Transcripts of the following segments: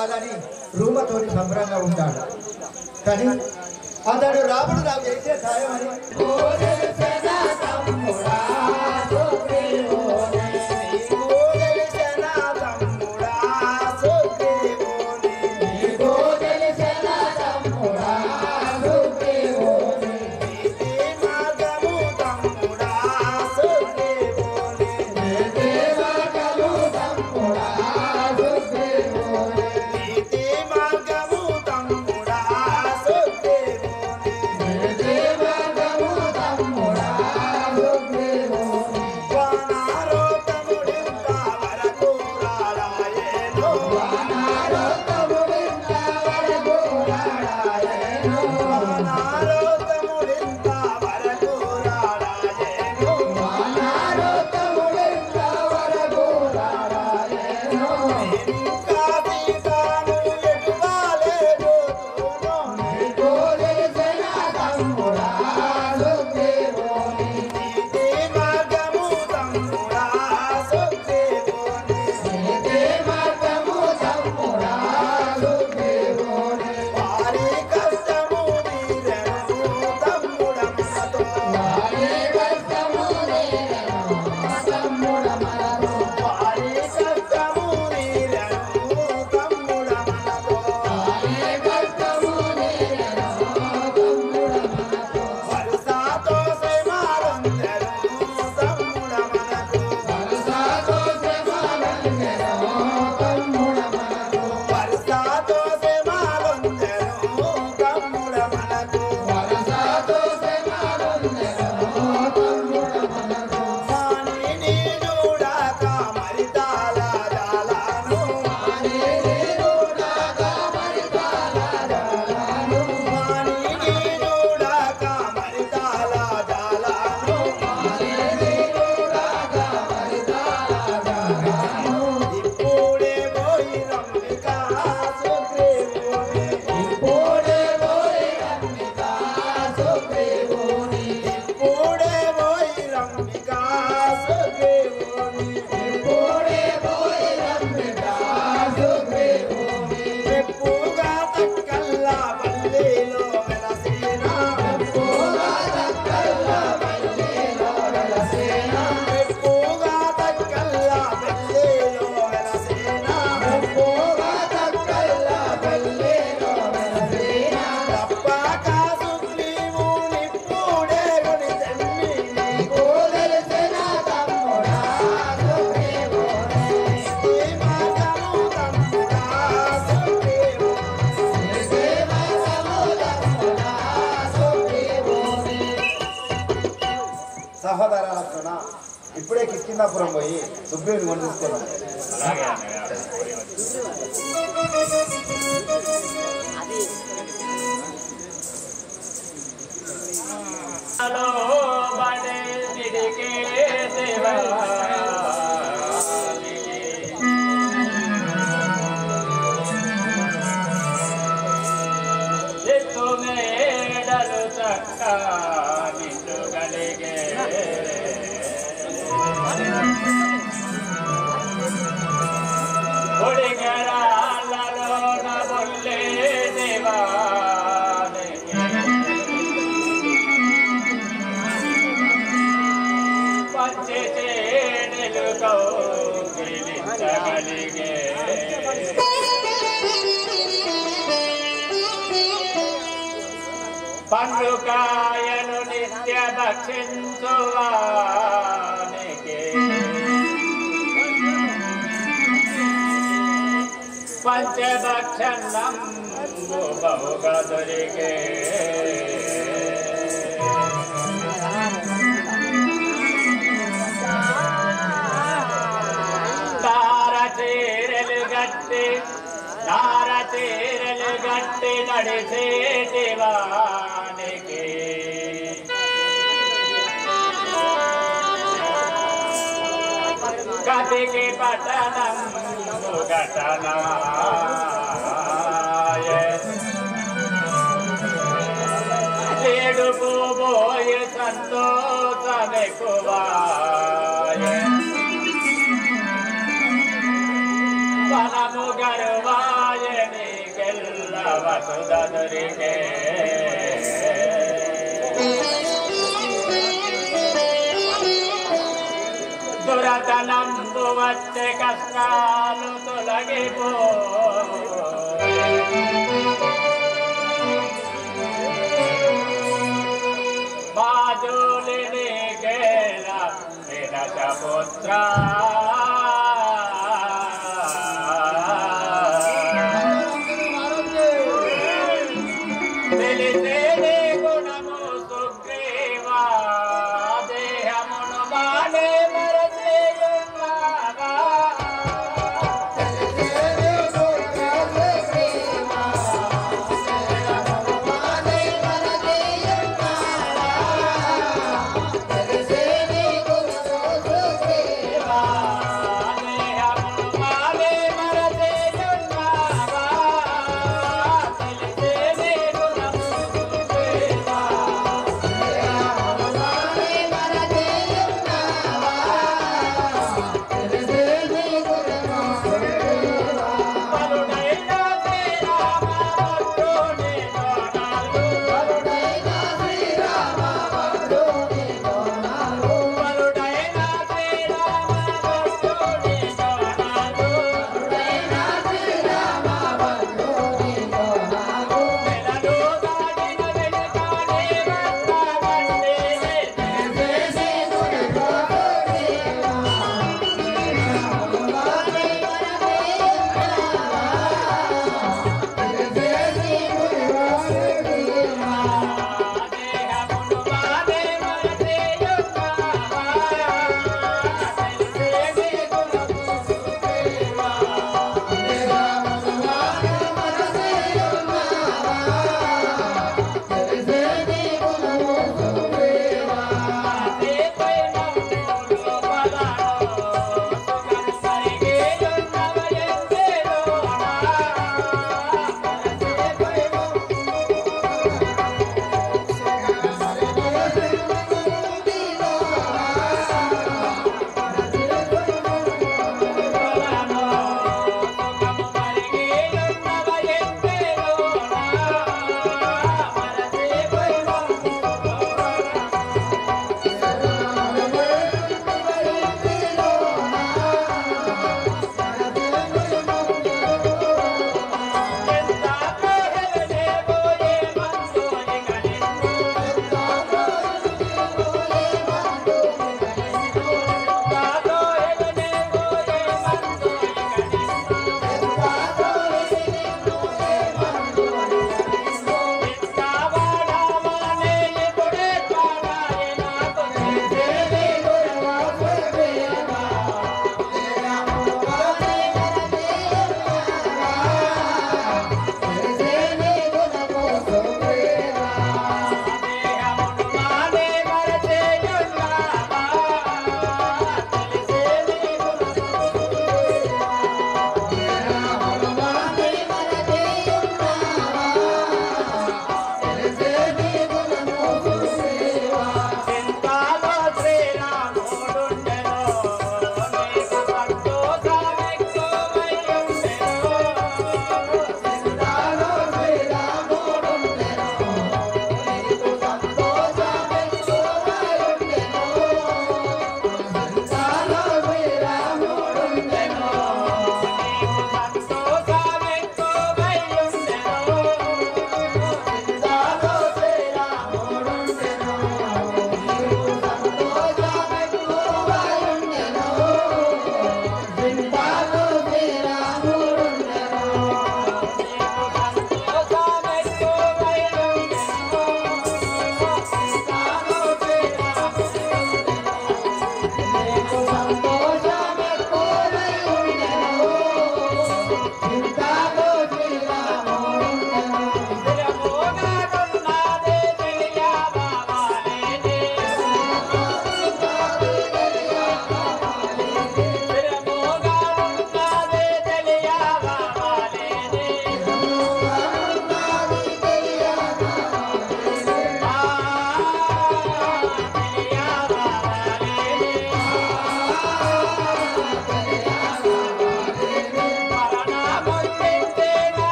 కాదని రూమతోటి సంబరంగా ఉంటాడు. కానీ అతడు రాముడు నాకు చేసే సాయం అని ఇప్పుడే కిష్కిందాపురం పోయి సుబ్బేని కొని తీసుకున్నాం. పండుకాయను నిత్య భక్షించువానికి పంచభక్షణం బహుగా దొరికే తారచీరలు గట్టి నడిచేటి వానికి కతికి పట్టణం ఘటనాయ లేడు పోబోయే సంతోషమెక్కువాయ వనము గరువాయ సుధదురికే దురతనంబు వచ్చే కష్టాలు తొలగిపో బాజులిని కేల వినశపుత్ర తెలిసేనే గుణము సుగ్రీవా దేహమును మానే మరచేయున్నావా తెలిసేనే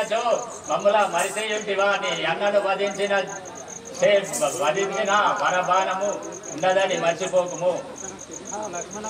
లేనచో మమ్మల మరిసేయుంటివా నీ అన్నను వధించిన వరబాణము ఉన్నదని మర్చిపోకుము. లక్ష్మణ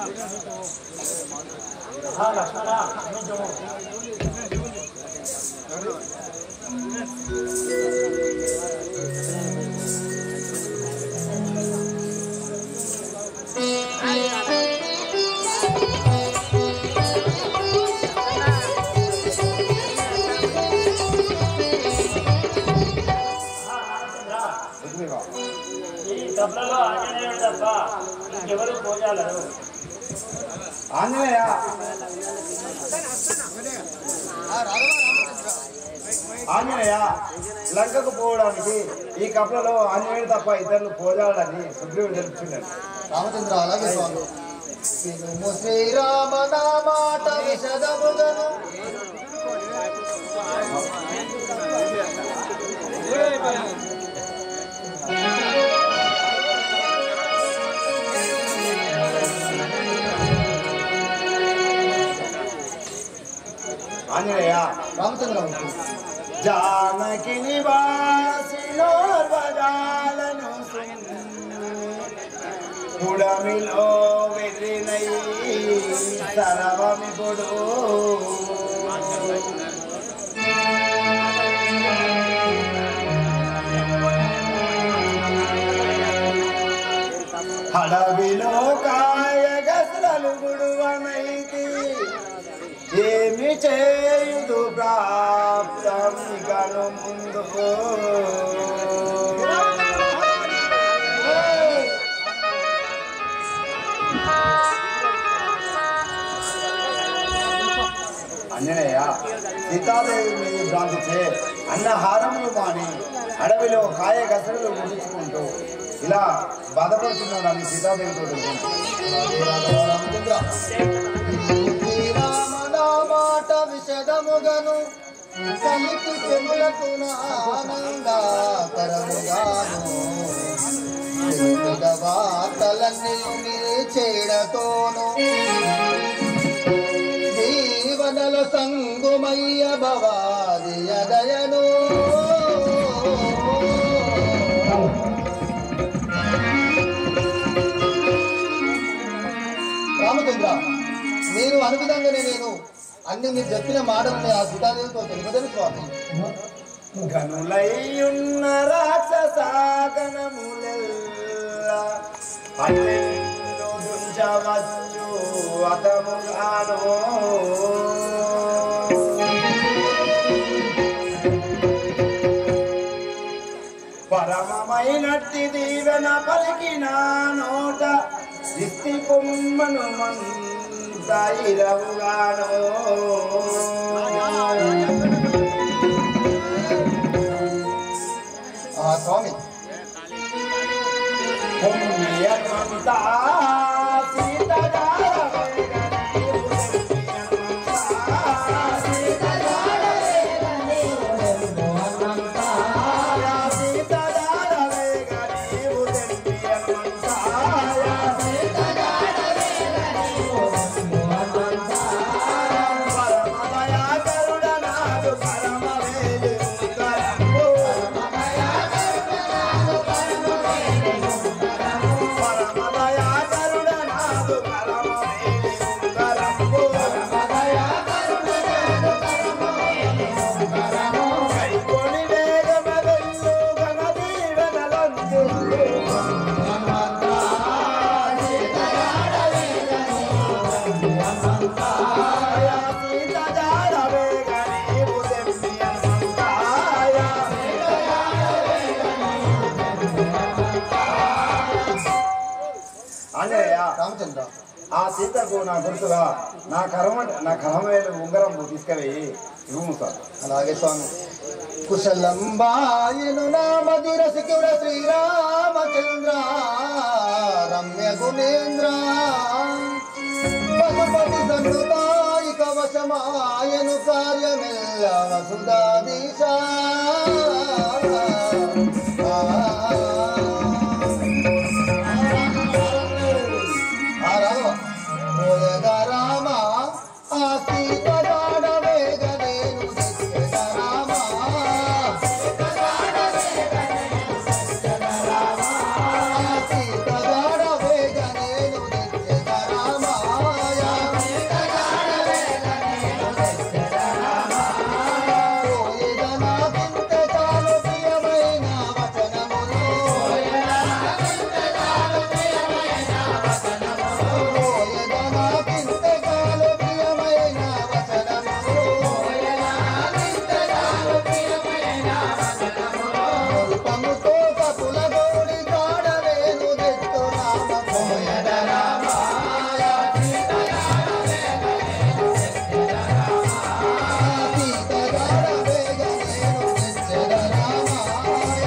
ఈ సభలో ఆంజనేయుడు తప్ప ఇంకెవరు పోజాలరు. ఆంజనేయ ఆంజనేయ లంకకు పోవడానికి ఈ కప్పలలో ఆంజనేయుడు తప్ప ఇతరులు పోజాలని సుగ్రీవుడు తెలుపుచున్నాడు. రామచంద్ర అలాగే స్వామి. శ్రీరామ నామాట విశదముగను ఆంజనేయ రామచంద్ర జానకి నివాసిలోర్వజాలను పుడమిలో వెర్రినై సరవమిపుడు అడవిలో కాయగసలు గుడువనైతి ఏమి చేయుదు ప్రాప్తం గను ముందు అంజనేయ సీతాదేవి మీద భ్రాంతిచే అన్నహారములు మాని అడవిలో కాయ గసలు ముగించుకుంటూ ఇలా బాధపడుతున్నాడని సీతాదేవితో రామచంద్ర శ్రీరామ నామాట విశదముగను కలికి చెములకు ఆనందకరముగాను వార్తలన్నీ చేడతోను జీవనల సంగుమయ్య భవాదియ దయను రామచంద్ర మీరు అనువిధంగానే నేను అన్ని మీరు చెప్పిన మాటలని ఆ సీతాదేవితో తెలుపుదని స్వామి. గనులయ్యున్న రాక్షసాగనములెల్లా పన్నెండు గుంజవచ్చు అతముగాను పరమమైనట్టి దీవెన పలికిన నోట ఇస్తి పొమ్మను మంతైరవుగాను స్వామి పుణ్యమంతా రామచంద్ర ఆ సీతకు నా గుర్తుగా నా కర్మవేలు ఉంగరం తీసుకుపోయి ఇవ్వు సార్. అలాగే స్వామి. కుశలంబాయను నామది రసికుడ శ్రీరామచంద్ర రమ్య గుణేంద్ర పశుపతి సన్నుతాయి కవశమాయను కార్యమెల్ల వసుధాదీశ రామ ఆ సీత వేగదేను రామ పులగోడి కాడవేను తెత్తు రామ పోయద రామాయ సీత గాడ వేగ నేను తెచ్చెద రామాయ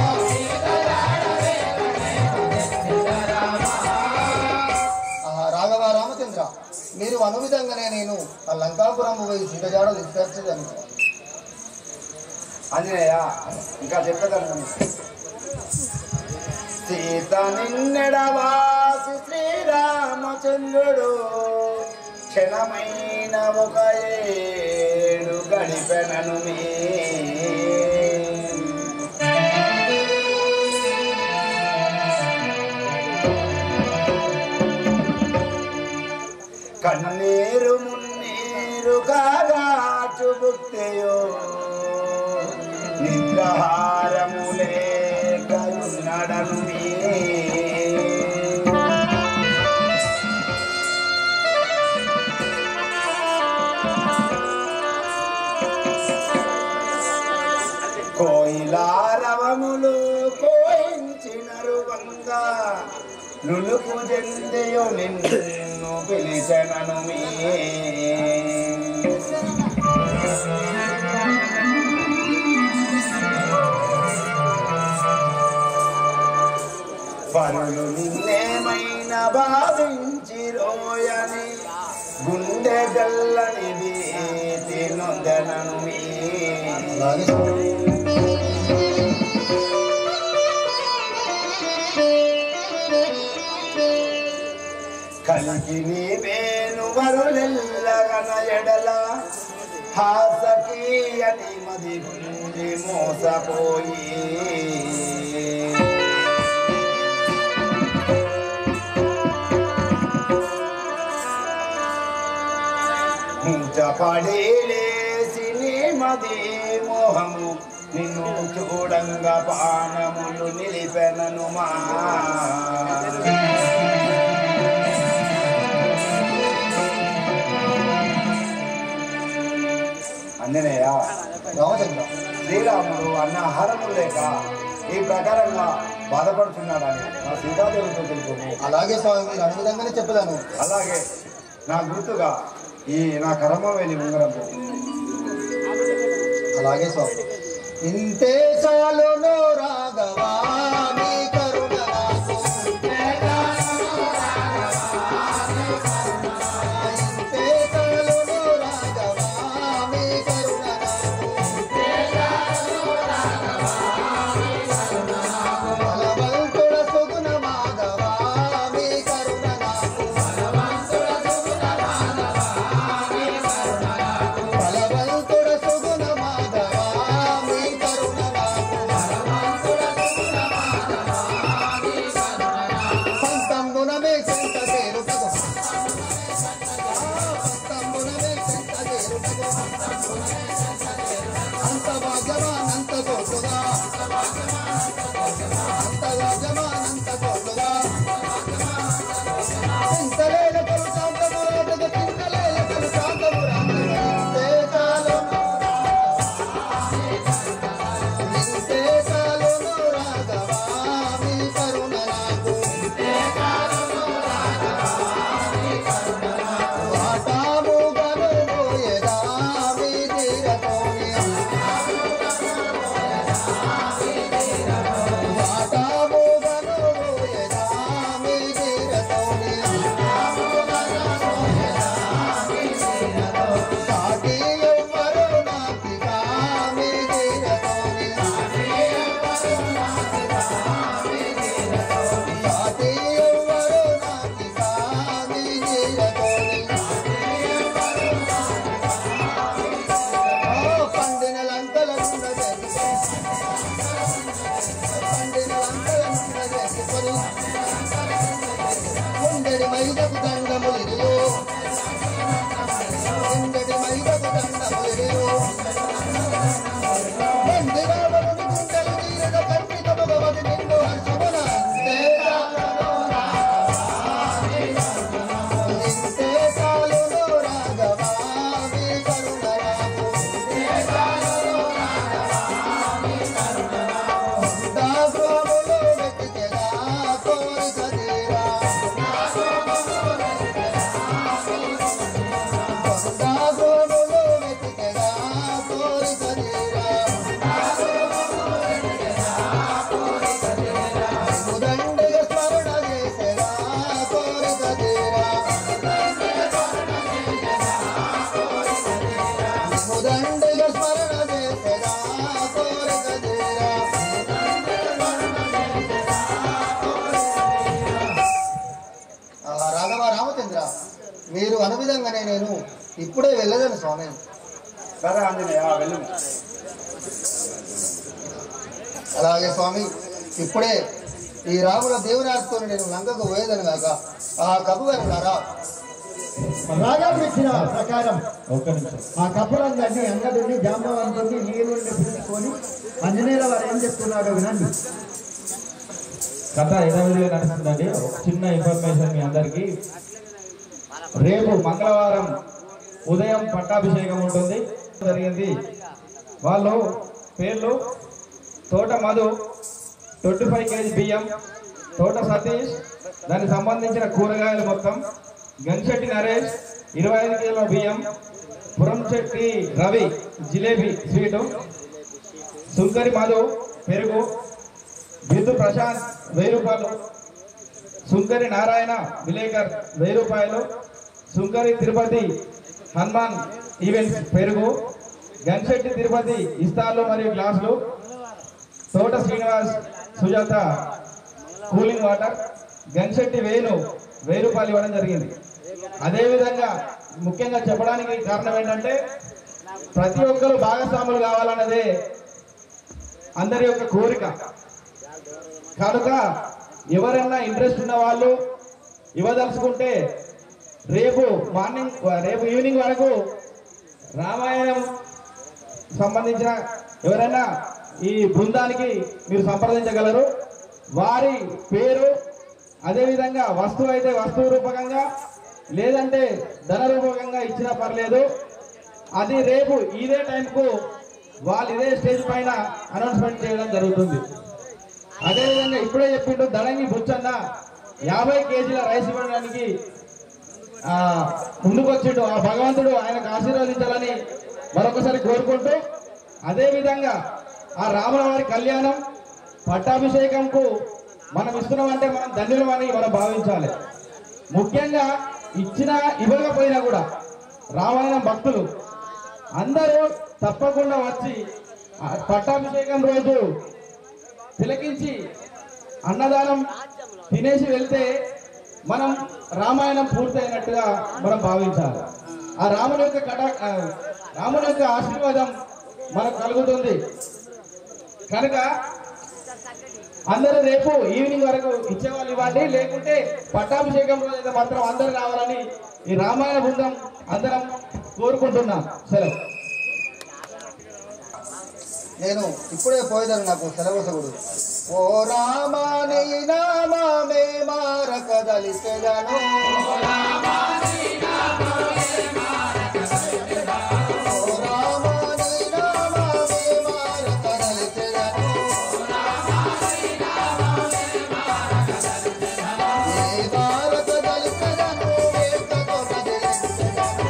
రాఘవ రామచంద్ర మీరు అను విధంగానే నేను ఆ లంకాపురం పోయి సీతజాడ తీసుకొచ్చేదాన్ని. ఆంజనేయ ఇంకా చెప్పేదాన్ని సీత నిన్నెడవాసి శ్రీరామచంద్రుడు క్షణమైన ఒక ఏడు గడిపెనను మీ కన్నీరు మున్నీరు కాగా చుబుక్తయో నిద్రహారములే కరుణడను మీ కోయిలారవములు కోయించినరు వంగా నులుపు చెందయో నిన్ను పిలిచెనను మీ పరులు నిన్నేమైనా భావించి రోయని గుండె గల్లనిది తినొందనను మీ కలికి నీవేను వరులెల్లగన ఎడల హాసకీయని మది గుండి మోసపోయి మూచపడి లేసి నీ మది మోహము నిన్ను చూడంగా పానములు నిలిపెనను మా ఆంజనేయ రామచంద్ర శ్రీరాముడు అన్న ఆహారములు లేక ఈ ప్రకారంగా బాధపడుతున్నాడని నా సీతాదేవితో తెలుసు. అలాగే స్వామి మీరు అను విధంగానే చెప్పదాను. అలాగే నా గుర్తుగా ఈ నా కర్మవేలి ఉంగరము. అలాగే స్వామి. ఇంతే చాలును రాఘవా నీ కరుణ నాకు. ఇంతే చాలును రాఘవా నీ కరుణ నాకు. బలవంతుడ సుగుణ మాధవా నీ కరుణ నాకు. బలవంతుడ సుగుణ మాధవా నీ కరుణ నాకు. బలవంతుడ సుగుణ మాధవా నీ కరుణ నాకు. బలవంతుడ అను విధంగానే నేను ఇప్పుడే వెళ్ళలేను స్వామి. సరే ఆంజనేయ వెళ్ళు. అలాగే స్వామి, ఇప్పుడే ఈ రాముల దేవుని ఆశతో నేను లంకకు పోయేదను కాక ఆ కబు గారు ఉన్నారా? రాజాకు ఇచ్చిన ప్రకారం ఆ కప్పులందరినీ అంగదుని జాంబవంతుని నీళ్ళుండి పిలుచుకొని ఆంజనేయుల వారు ఏం చెప్తున్నారో వినండి. కథ యథావిధిగా నడుస్తుందండి. ఒక చిన్న ఇన్ఫర్మేషన్ మీ అందరికీ. రేపు మంగళవారం ఉదయం పట్టాభిషేకం ఉంటుంది జరిగింది. వాళ్ళు పేర్లు తోట మధు 25 kg బియ్యం, తోట సతీష్ దానికి సంబంధించిన కూరగాయలు మొత్తం, గన్శెట్టి నరేష్ 25 kg బియ్యం, పురంశెట్టి రవి జిలేబీ స్వీటు, సుంకరి మధు పెరుగు, బిందు ప్రశాంత్ 1000 రూపాయలు, సుంకరి నారాయణ విలేకర్ 1000 రూపాయలు, సుంకరి తిరుపతి హనుమాన్ ఈవెంట్స్ పెరుగు, గన్శెట్టి తిరుపతి ఇస్తార్లు మరియు గ్లాసులు, తోట శ్రీనివాస్ సుజాత కూలింగ్ వాటర్, గన్శెట్టి వేణు 1000 రూపాయలు ఇవ్వడం జరిగింది. అదేవిధంగా ముఖ్యంగా చెప్పడానికి కారణం ఏంటంటే ప్రతి ఒక్కరు భాగస్వాములు కావాలన్నదే అందరి యొక్క కోరిక. కనుక ఎవరైనా ఇంట్రెస్ట్ ఉన్న వాళ్ళు ఇవ్వదలుచుకుంటే రేపు ఈవినింగ్ వరకు రామాయణం సంబంధించిన ఎవరైనా ఈ బృందానికి మీరు సంప్రదించగలరు. వారి పేరు అదేవిధంగా వస్తువు అయితే వస్తువు రూపకంగా లేదంటే ధన రూపకంగా ఇచ్చినా పర్లేదు. అది రేపు ఇదే టైంకు వాళ్ళు ఇదే స్టేజ్ పైన అనౌన్స్మెంట్ చేయడం జరుగుతుంది. అదేవిధంగా ఇప్పుడే చెప్పిండు ధనంగి బుచ్చన్న 50 kgల రైస్ ఇవ్వడానికి ముందుకొచ్చిండు. ఆ భగవంతుడు ఆయనకు ఆశీర్వదించాలని మరొకసారి కోరుకుంటూ, అదేవిధంగా ఆ రాముల వారి కళ్యాణం పట్టాభిషేకంకు మనం ఇస్తున్నామంటే మనం ధన్యులమని మనం భావించాలి. ముఖ్యంగా ఇచ్చినా ఇవ్వకపోయినా కూడా రామాయణం భక్తులు అందరూ తప్పకుండా వచ్చి పట్టాభిషేకం రోజు తిలకించి అన్నదానం తినేసి వెళ్తే మనం రామాయణం పూర్తయినట్టుగా మనం భావించాలి. ఆ రాముని యొక్క ఆశీర్వాదం మనకు కలుగుతుంది. కనుక అందరూ రేపు ఈవినింగ్ వరకు ఇచ్చేవాళ్ళు ఇవ్వండి. లేకుంటే పట్టాభిషేకం రోజు అయితే మాత్రం అందరూ రావాలని ఈ రామాయణ బృందం అందరం కోరుకుంటున్నాం. సెలవు. నేను ఇప్పుడే పోయేదాను, నాకు సెలవుసగుడు. ఓ రామా నీ నామమే మారకదలిసెదను, ఓ రామా నీ నామమే మారకదలిసెదను, ఏ భారతదలిసెదను వేటతో బదిలించెదను,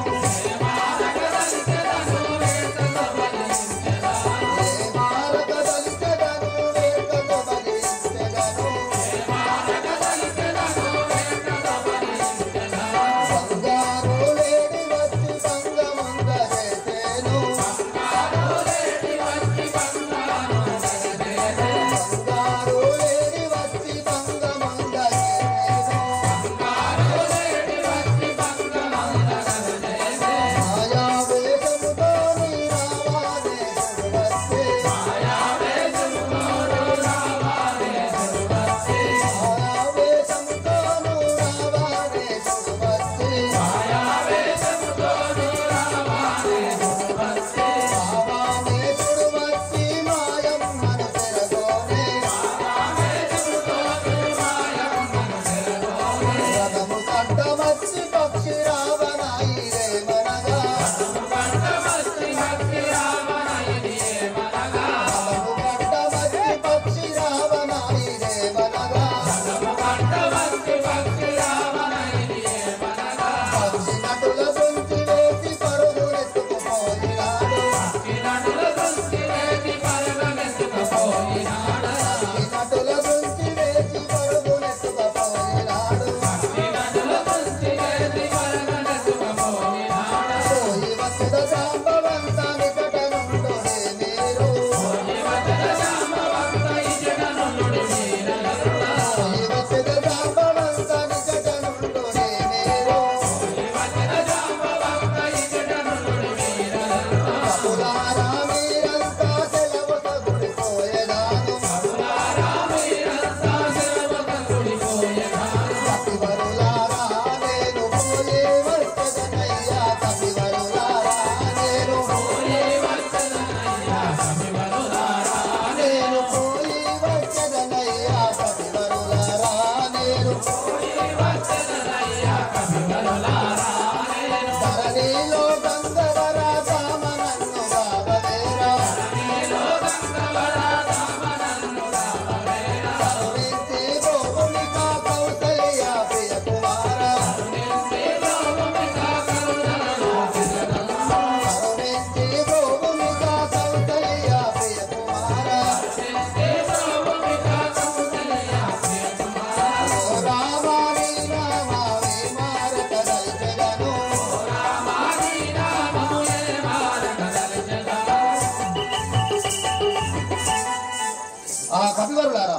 రాజులారా,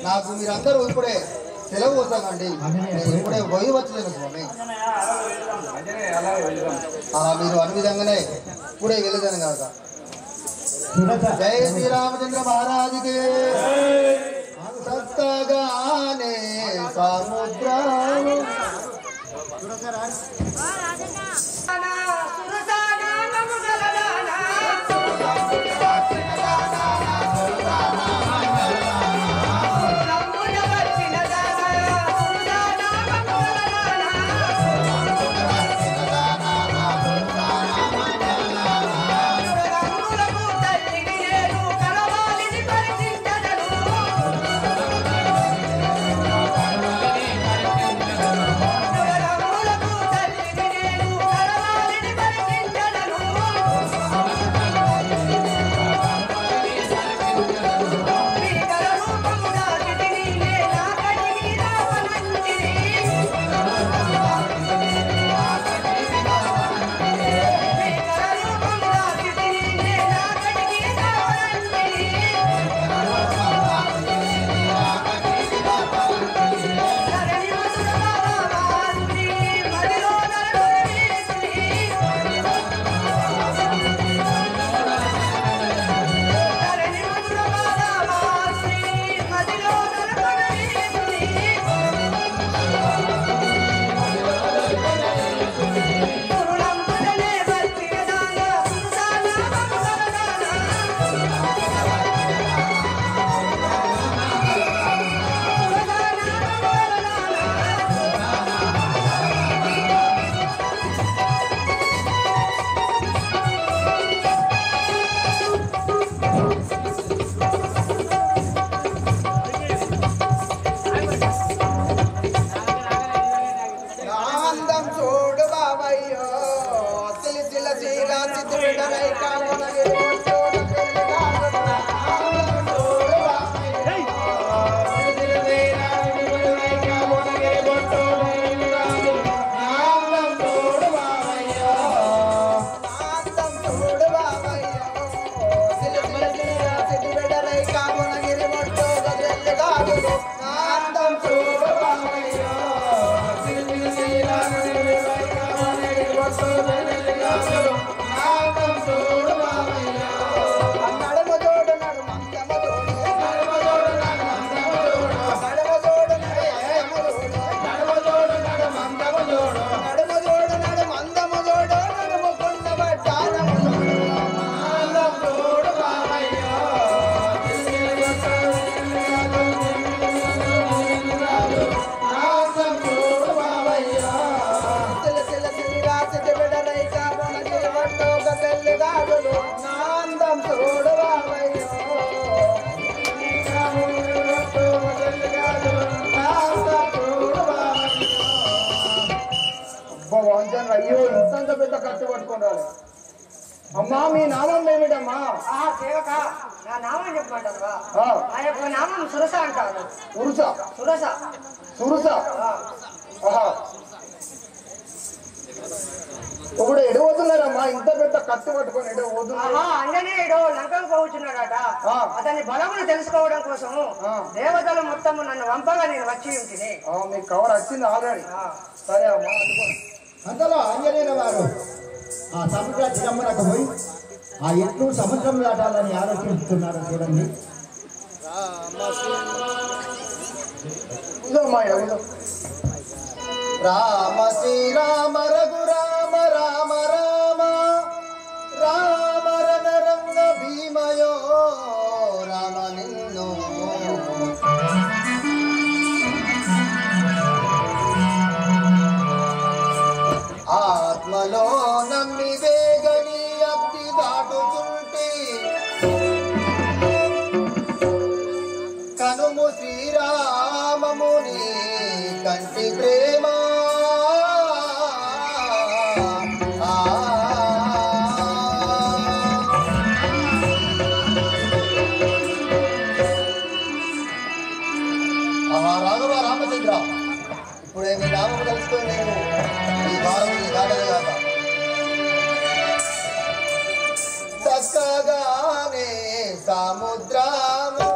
నాకు మీరందరూ ఇప్పుడే సెలవు పోతానండి. నేను ఇప్పుడే పోయి వచ్చలేను స్వామి. మీరు అన్ని విధంగానే ఇప్పుడే వెళ్ళదాను కాక. జై శ్రీరామచంద్ర మహారాజుకి. చక్కగానే సముద్రం అయ్యో ఇంత పెద్ద ఖర్చు పట్టుకోవాలి. అమ్మా మీ నామం ఏమిటమ్మా? సేవక నా నామం చెప్పమంటావా? నా యొక్క నామం సురస అంటారు. సురస సురస సురస. ఇప్పుడు ఎడవతున్నారమ్మా? ఇంత పెద్ద ఖర్చు పట్టుకొని ఎడవతున్నా? అంజనేయుడు లంకకు పోవచ్చున్నాడట. అతని బలమును తెలుసుకోవడం కోసము దేవతలు మొత్తము నన్ను వంపగా నేను వచ్చి ఉంటుంది. మీకు కవర్ వచ్చింది ఆల్రెడీ. సరే అమ్మా అనుకోండి. అంతలో ఆంజనేయుల వారు ఆ సముద్ర చిదంబరకు పోయి ఆ ఎట్లు సముద్రం దాటాలని ఆలోచిస్తున్నారు. చూడండి. రామ శ్రీరామ రఘురామ రామ రామ రామ రణ రంగ భీమయో రామ నిన్ను ఆత్మలో నమ్మి వేగని అబ్ది దాటుచుంటి కనుము శ్రీరామముని కంటి ప్రేమ రాఘవ రామచంద్ర, ఇప్పుడే మీ నామము తెలుసుకొని నేను ఈ వారం దాటలేగాక. చక్కగానే సముద్రము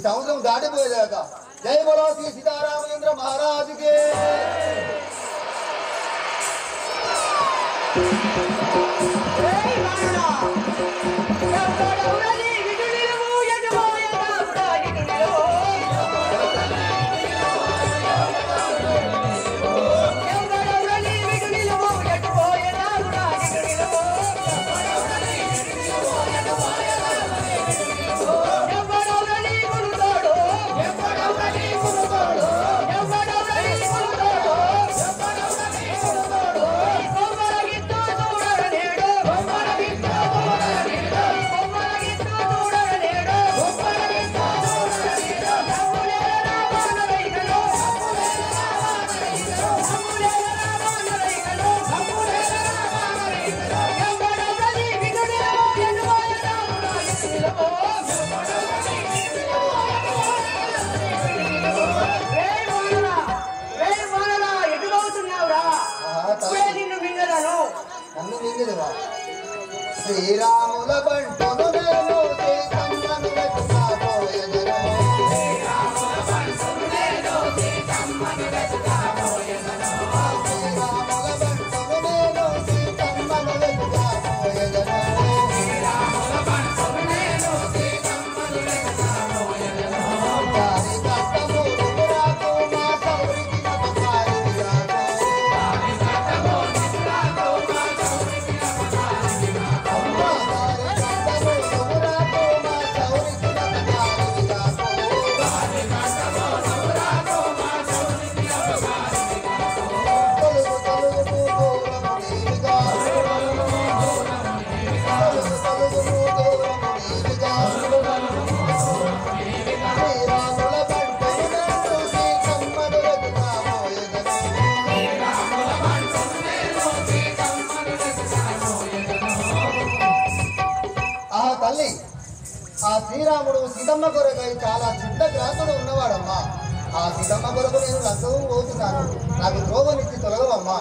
సముద్రం దాటిపోయేదాకా. జై బలో శ్రీ సీతారామచంద్ర మహారాజుకే. నన్ను మింగినవా శ్రీరాముల బంటును నేను సీతమ్మను వెతుకాబోయెదను. శ్రీరాముల బంటును నేను సీతమ్మను వెతుకాబోయెదను. శ్రీరాముల బంటును నేను సీతమ్మను వెతుకాబోయెదను. శ్రీరాముల బంటును నేను సీతమ్మను వెతుకాబోయెదను. దారి కట్టము రుపురాకు మా సౌరికి నపకారి విరాకు. దారి కట్టము రుపురాకు మా సౌరికి నపకారి విరాకు. దారి కట్టము రుపురాకు మా సౌరికి నపకారి విరాకు. దారి కట్టము రుపురాకు మా సౌరికి నపకారి విరాకు. తొలుగు తొలుగు దూరము నీవిగా. తొలుగు తొలుగు దూరము నీవిగా. శ్రీరాముల బంటును నేను సీతమ్మను వెతుకాబోయెదను. శ్రీరాముల బంటును నేను సీతమ్మను వెతుకాబోయెదను. ఆ తల్లి ఆ శ్రీరాముడు సీతమ్మ కొరకై చాలా చిత్తగ్రాంతుడు ఉన్నవాడమ్మా. ఆ సీతమ్మ కొరకు నేను లంకకు పోతున్నాను. నాకు ద్రోవనిచ్చి తొలగవమ్మా.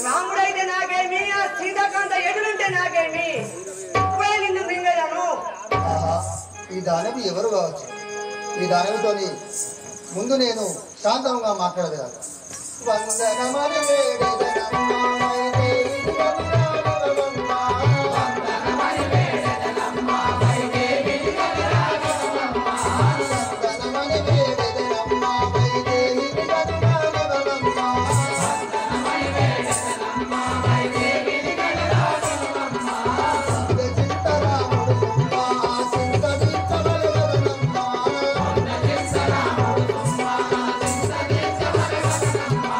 రాముడైతే నాకేమి, ఆ సీతాకాంత ఎదురుంటే నాకేమి, ఇప్పుడే నిన్ను మింగేదాను. ఆహా, ఈ దానవి ఎవరు కావచ్చు? ఈ దానవితోని ముందు నేను శాంతంగా మాట్లాడగలను. వందనమని వేడెదనమ్మా వైదేహి కరుణాకరమమ్మా. వందనమని వేడెదనమ్మా వైదేహి కరుణాకరమమ్మా. వందనమని వేడెదనమ్మా వైదేహి కరుణాకరమమ్మా. వందనమని వేడెదనమ్మా వైదేహి కరుణాకరమమ్మా. చింతరాముడు తుమ్మ ఆ చింత దించవలెదనమ్మా. చింతరాముడు తుమ్మ ఆ చింత దించవలెదనమ్మా.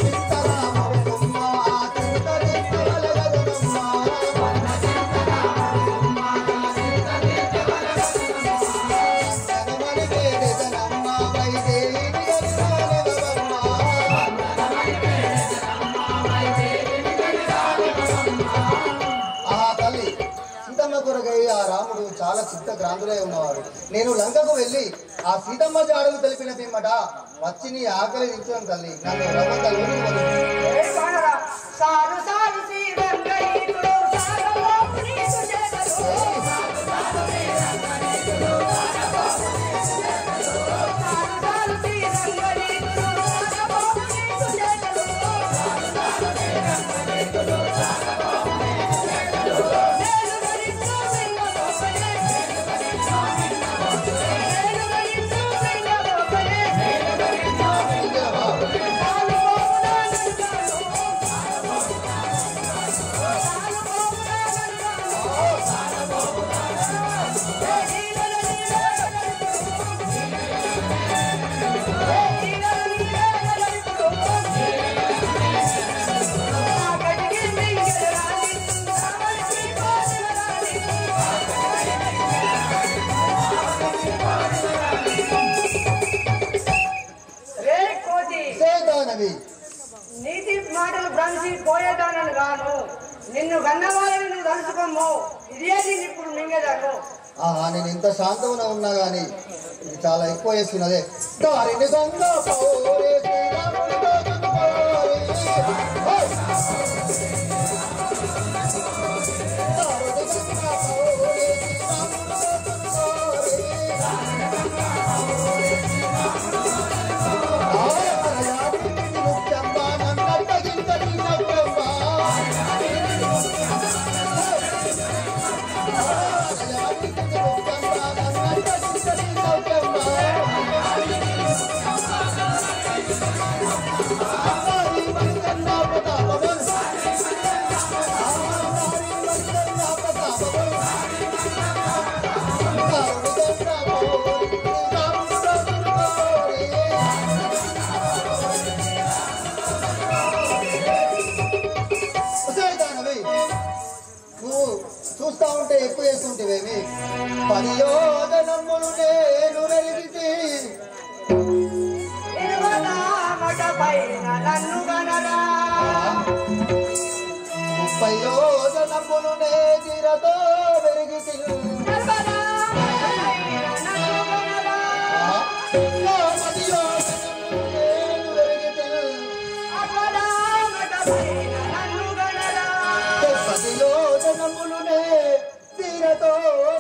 చింతరాముడు తుమ్మ ఆ చింత దించవలెదనమ్మా. వందనమని వేడెదనమ్మా వైదేహి కరుణాకరమమ్మా. ఆ తల్లి సీతమ్మ కొరకై ఆ రాముడు చాలా చిత్తగ్రాంతులై ఉన్నవాడు. నేను లంకకు వెళ్ళి ఆ సీతమ్మ జాడలు తెలిపిన పిమ్మట వచ్చి నీ ఆకలి నిల్చోను తల్లి. నన్ను రవ్వంతలు సారు సారు శ్రీరంగైకుడు సారలోపు నీకు చేరదు. సారు సారు శ్రీరంగైకుడు సారలోపు నీకు చేరదు. నేను భరించు మింగబోయే. నేను భరించు మింగబోయే. అయినవి. నీతి మాటలు భ్రమించి పోయేదానని గాను నిన్ను గన్నవాళ్ళని నువ్వు తలుచుకోము. ఇదే నేను ఇప్పుడు మింగేదాను. నేను ఇంత శాంతంగా ఉన్నా గానీ ఇది చాలా ఎక్కువ చేస్తున్నదే. దారిని గంగా పౌరే శ్రీరాముని దోచుకుపోరే. దారిని గంగా పౌరే శ్రీరాముని దోచుకుపోరే. ఆరయానికి ముఖ్యంబ నన్నట్టగించని నవ్వంబ. చూస్తా ఉంటే ఎక్కువ చేస్తుంటేవేమి 10 యోజనములు నేను వెలిగితే నన్ను గనరా 30 యోజనములు నే తీరతో వెలిగితే 10 యోజనములు నేను వెలిగితే 10 యోజనములు నే తీరతో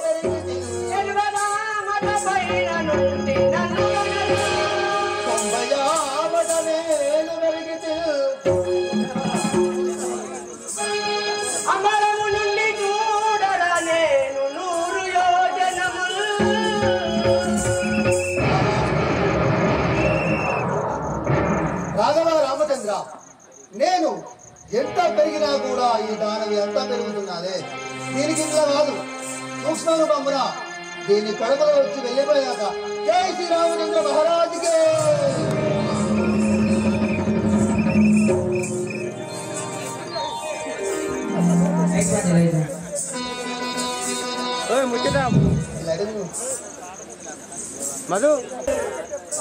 వెలిగితే 90 ఆవడ నేను వెలిగితే అమరము నుండి చూడరా నేను 100 యోజనములు. రాఘవ రామచంద్ర, నేను ఎంత పెరిగినా కూడా ఈ దానవి ఎంత పెరుగుతున్నదే. దీనికి ఇట్లా కాదు, సూక్ష్మను బొమ్మన దీని కడపలో వచ్చి వెళ్ళిపోయాక జై శ్రీరామచంద్ర మహారాజుకే.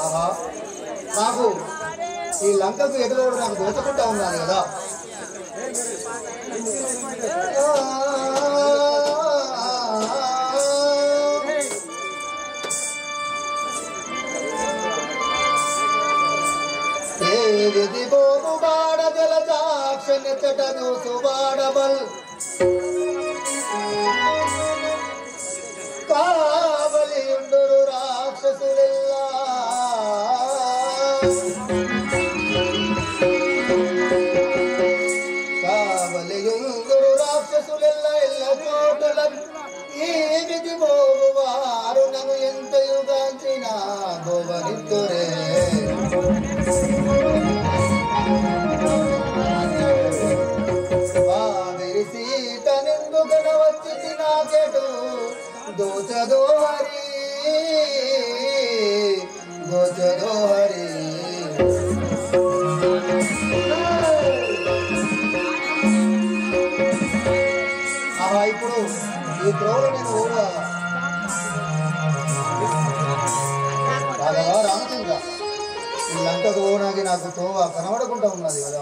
ఆహా, నాకు ఈ లంకకు ఎదురు నాకు దోచకుండా ఉన్నది కదా. ఏది బోము బాడ జల జాక్షణ చటను సుబాడబల్ కావలి ఉండురు రాక్షసులెల్లా. కావలియుంగురు రాక్షసులెల్ల ఎల్ల చోటుల ఈ విధి బోగువారు నన్ను ఎంత యుగాంచిన బోవనిత్తురే. బావిరి సీతనెందు గడవచ్చి నాకెటు దోచదో హరి దోచదో హరి. ఇప్పుడు ఈ త్రోవలో నేను రాఘవ రామచంద్ర, ఈ లంకకు పోవడానికి నాకు త్రోవ కనబడకుండా ఉన్నది కదా.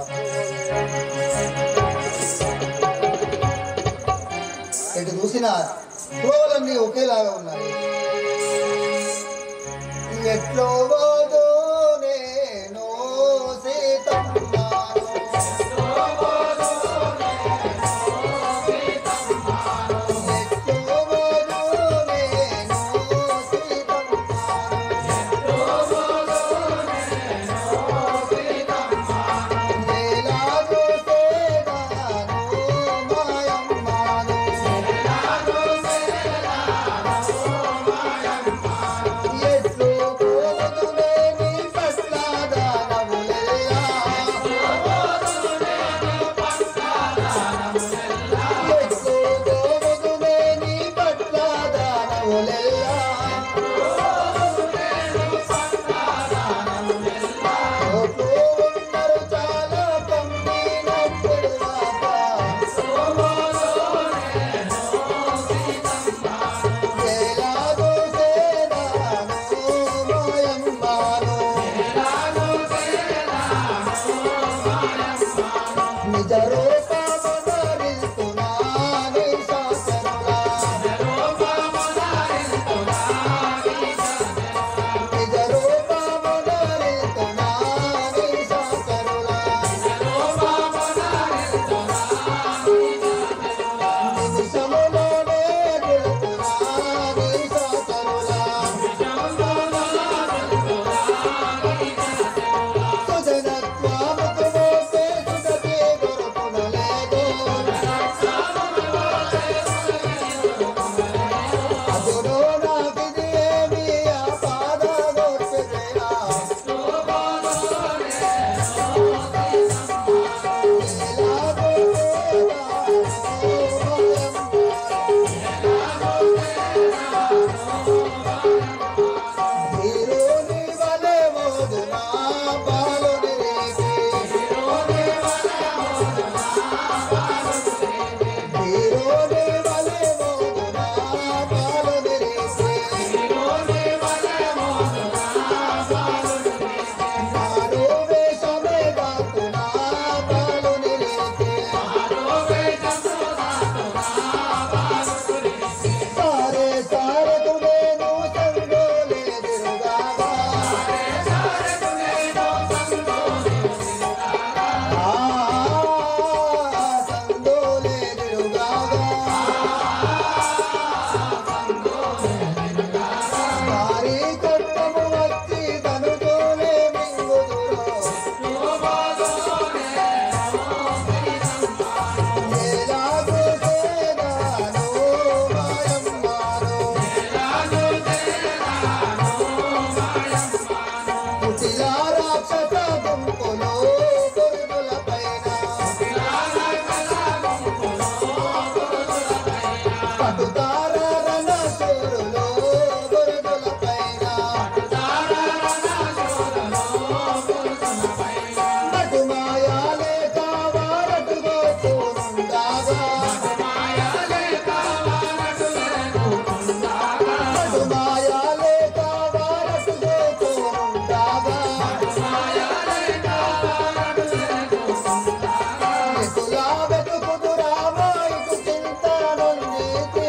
ఎటు చూసినా త్రోవలన్నీ ఒకేలాగా ఉన్నాయి. ఎట్లో పోదు నేను సీతమ్మ ఎట్లు పోదు మొత్తము వచ్చి తనుతోనే మింగుదురో ఎలాగో సేనాను మాయమ్మాను కుటిలా రాక్షస గుంపులో బొరుగుల పైన పటుతార రణశూరులో బొరుగుల పైన నటు మాయాలే కావాలటుగో పూనుండాగా నటు మాయాలే కావాలటుగో పూనుండాగా ఎటులా వెతుకుదు రామా ఇటు చింత నొందితి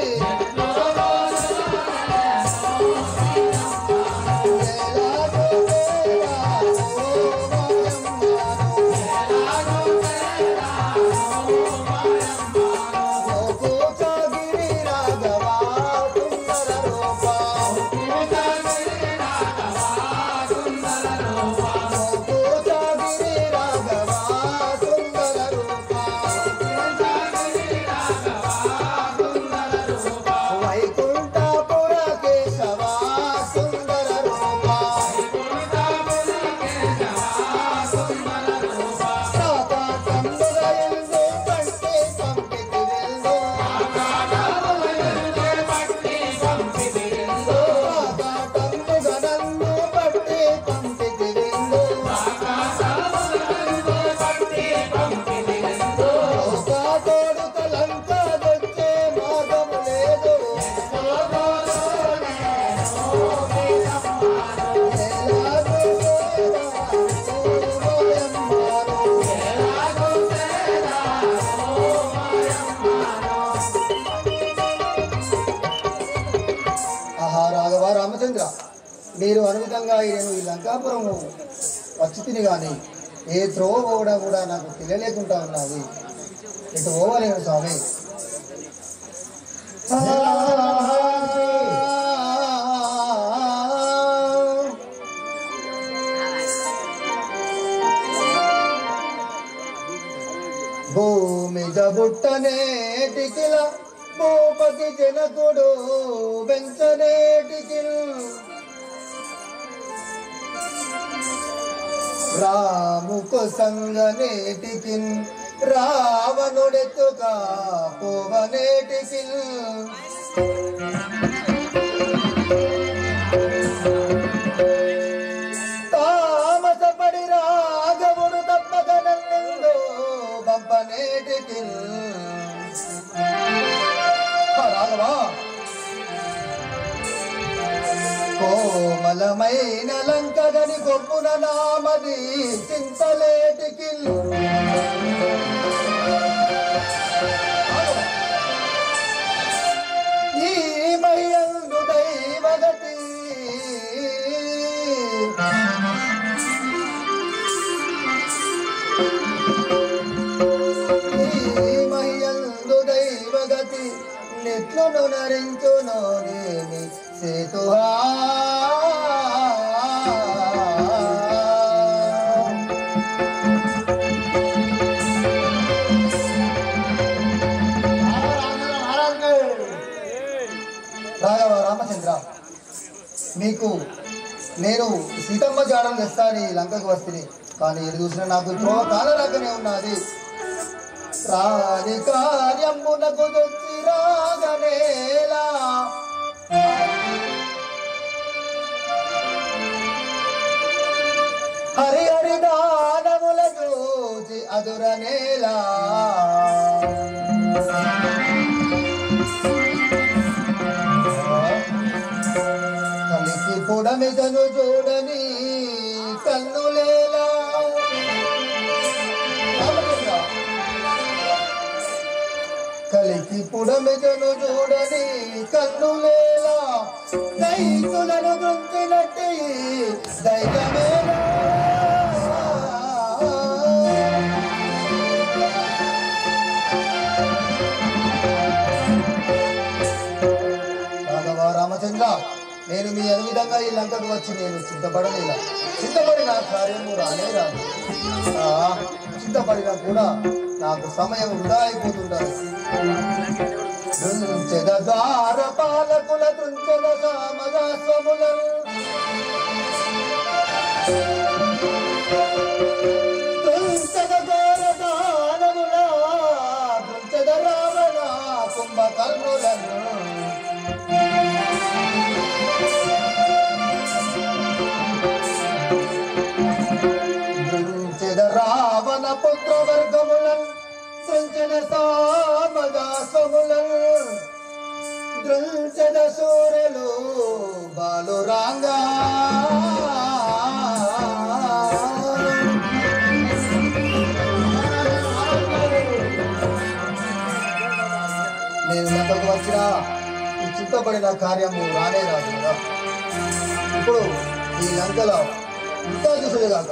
ఎలాగో గోకోచగిరి రాఘవా సుందర రూపా గోకోచగిరి రాఘవా సుందర రూపా వైకుంఠపుర కేశవా సుందర రూపా సాకాటంబుగ ఎల్దో కంటే పంపితిరెల్దో సాకాటంబుగ నన్ను పట్టి పంపితిరెల్దో లోకాతోడు కలంక దొచ్చే మార్గము లేదు ఎలాగో ఆహా రాఘవ రామచంద్ర మీరు అనువిధంగా నేను ఈ లంకాపురం వచ్చి తిని కానీ ఏ త్రోవ పోవడం కూడా నాకు తెలియలేకుండా ఉన్నది ఇటు పోవలేను స్వామి భూమి జబుట్టనేటికిల భూపతి జనకుడు వెంచనేటికిల్ రాముకు సంగనేటికిన్ రావణుడెత్తుగా పోవనేటికిల్ తామసపడి రాఘవుడు తప్పక నన్నెందో పంపనేటికిల్ రాఘవా కోమలమైన లంకగని గొప్పున నామది చింతలేటికిల్ ఈ మయ్యందు దైవగతి ఈ మయ్యందు దైవగతి నెట్లును నరించునోనేమి సేతుహా రాఘవ రామచంద్ర మీకు నేను సీతమ్మ జాడం తెస్తాను లంకకు వస్తుంది కానీ ఎటు చూసినా నాకు త్రోవ కాలరాకనే ఉన్నది రాని కార్యమునకు దొచ్చి రాగనేలా హరి హరి దానముల చూచి అదురనేలా కలికి పుడమిదను చూడని కన్నులేలా కలికి పుడమిదను చూడని కన్నులేలా దైతులను గుంచినట్టి దైవమేలా రాఘవ రామచంద్ర నేను మీ విధంగా ఈ లంకకు వచ్చి నేను సిద్ధపడలేదా? సిద్ధపడిన కార్యము రానే రాదు. సిద్ధపడినా కూడా నాకు సమయం వృధా అయిపోతుంటారు. పాలకుల తుంచెద సామదాస్వములను తుంచెద ఘోరదానముల తుంచెద రావణ కుంభకర్ణులను రావణ పుత్ర వర్గములను సృంచన సామదాసములను దృంచన సూర్యులు బాలురాంగా నేను లంకకు వచ్చిన ఈ చింతపడిన కార్యము రానే రాదు కదా. ఇప్పుడు ఈ లంకలో ఇంకా చూసేగాక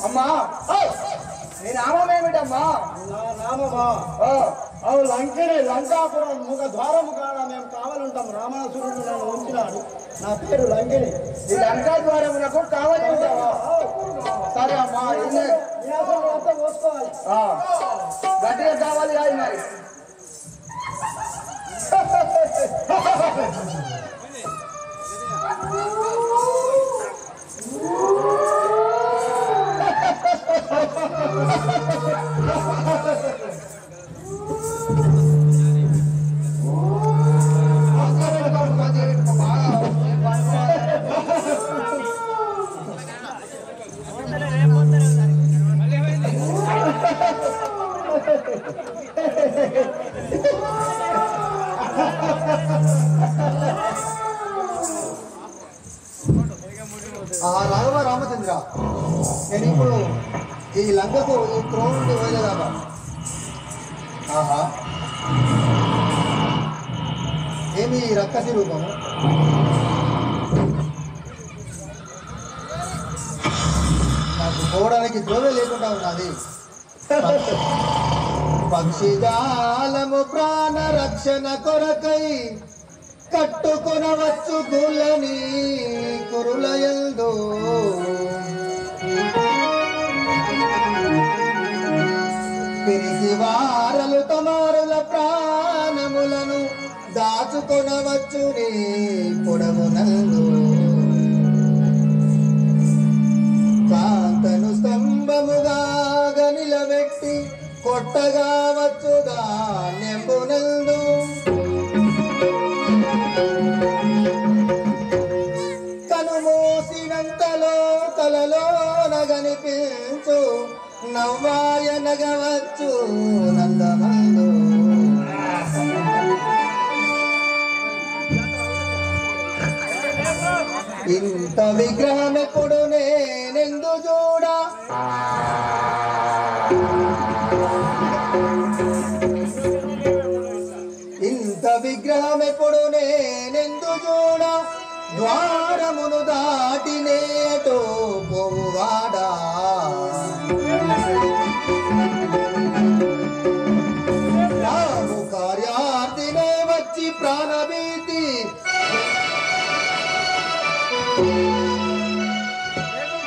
అమ్మా నీ నామం ఏమిటమ్మా? నా నామమా? అవు లంకని లంకాపురం ముఖ ద్వారము కాడ మేము కావాలంటాం. రావణాసురుడు నన్ను ఉంచినాడు. నా పేరు లంకిని. ఈ లంకా ద్వారమునకు కావాలి ఉంటావా? సరే అమ్మా, మొత్తం పోసుకోవాలి. గట్టిగా కావాలి కాదు మరి. రాఘవ రామచంద్ర, నేను ఇప్పుడు ఈ లంకకు ఈ త్రోవ నుండి పోయలేదాకా. ఆహా, ఏమి రక్కసి రూపము? నాకు పోవడానికి త్రోవే లేకుండా ఉన్నది. పక్షిజాలము ప్రాణ రక్షణ కొరకై కట్టుకొనవచ్చు గులని కురులయందు. పిరికి వారలు తమారుల ప్రాణములను దాచుకొనవచ్చు నీ పొడవునందు. కాంతను స్తంభముగా నిలబెట్టి కొట్టగా వచ్చు ధాన్యంబునందు. కనుమూసినంతలో కలలోన గనిపించు నవ్వాయనగవచ్చు నందమందు. ఇంత విగ్రహం ఎప్పుడు నేనెందు చూడా, ఇంత విగ్రహం ఎప్పుడు నేనెందు చూడా, ద్వారమును దాటినేటో పోవాడా. నాము కార్యార్థినే వచ్చి ప్రాణభీతి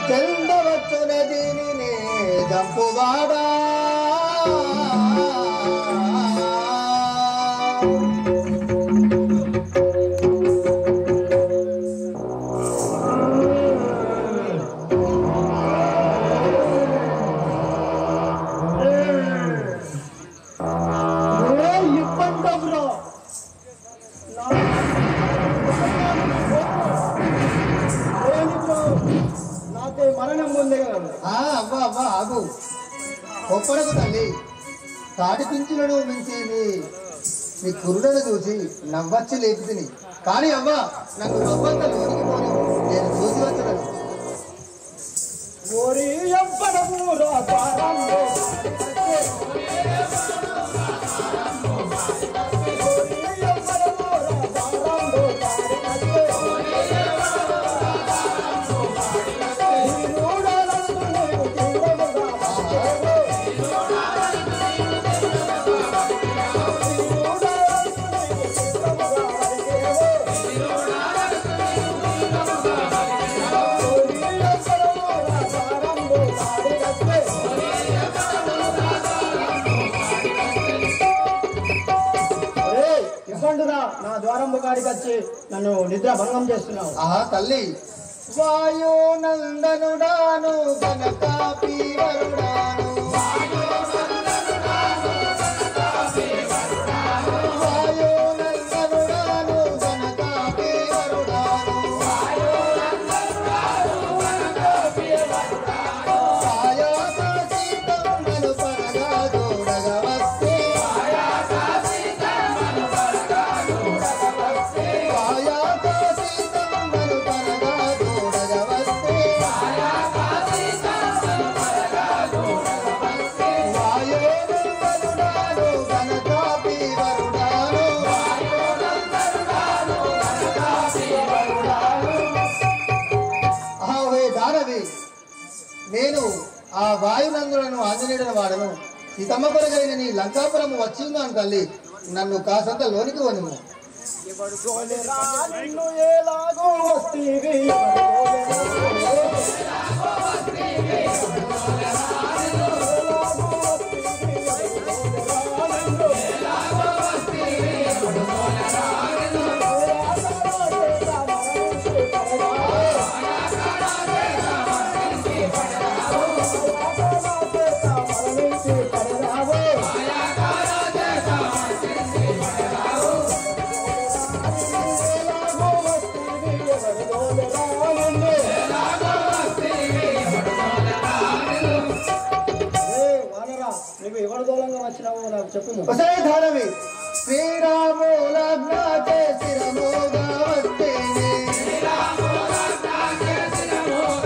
చెందవచ్చున దీనినే దంపువాడా. అవ్వ అవ్వ ఆగు, ఒప్పడకు తల్లి. తాటి పింఛులను మించి నీ కురుడను చూసి నవ్వచ్చి లేపుతిని. కానీ అవ్వ, నన్ను నవ్వంత లోనికి పోని, నేను చూసి వచ్చను. నా ద్వారంబు కాడికి వచ్చి నన్ను నిద్ర భంగం చేస్తున్నావు. ఆహా తల్లి, వాయు నందనుడాను కనకాపి వరుడాను, వాయు నందనుడాను కనకాపి వరుడాను, ఆయాసీతమ్మను పరగా చూడగా వస్తే, ఆయాసీతమ్మను పరగా నేను ఆ వాయునందులను ఆంజనేయుడని వాడను. సీతమ్మ కొరగైన నీ లంకాపురము వచ్చి ఉన్నాను తల్లి, నన్ను కాసంత లోనికి వనుము. ధారవి శ్రీరాముల జ్ఞాతే శిరమోగా వస్తేనే, శ్రీరాముల జ్ఞాతే శిరమోగా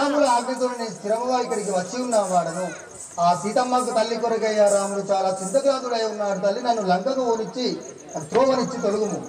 రాముల ఆజ్ఞతో నేను స్థిరముగా ఇక్కడికి వచ్చి ఉన్న వాడను. ఆ సీతమ్మకు తల్లి కొరకయ్యా రాముడు చాలా చింతగ్రాంతుడై ఉన్నాడు. తల్లి నన్ను లంకకు ఊరిచ్చి త్రోవనిచ్చి తొలుగుము.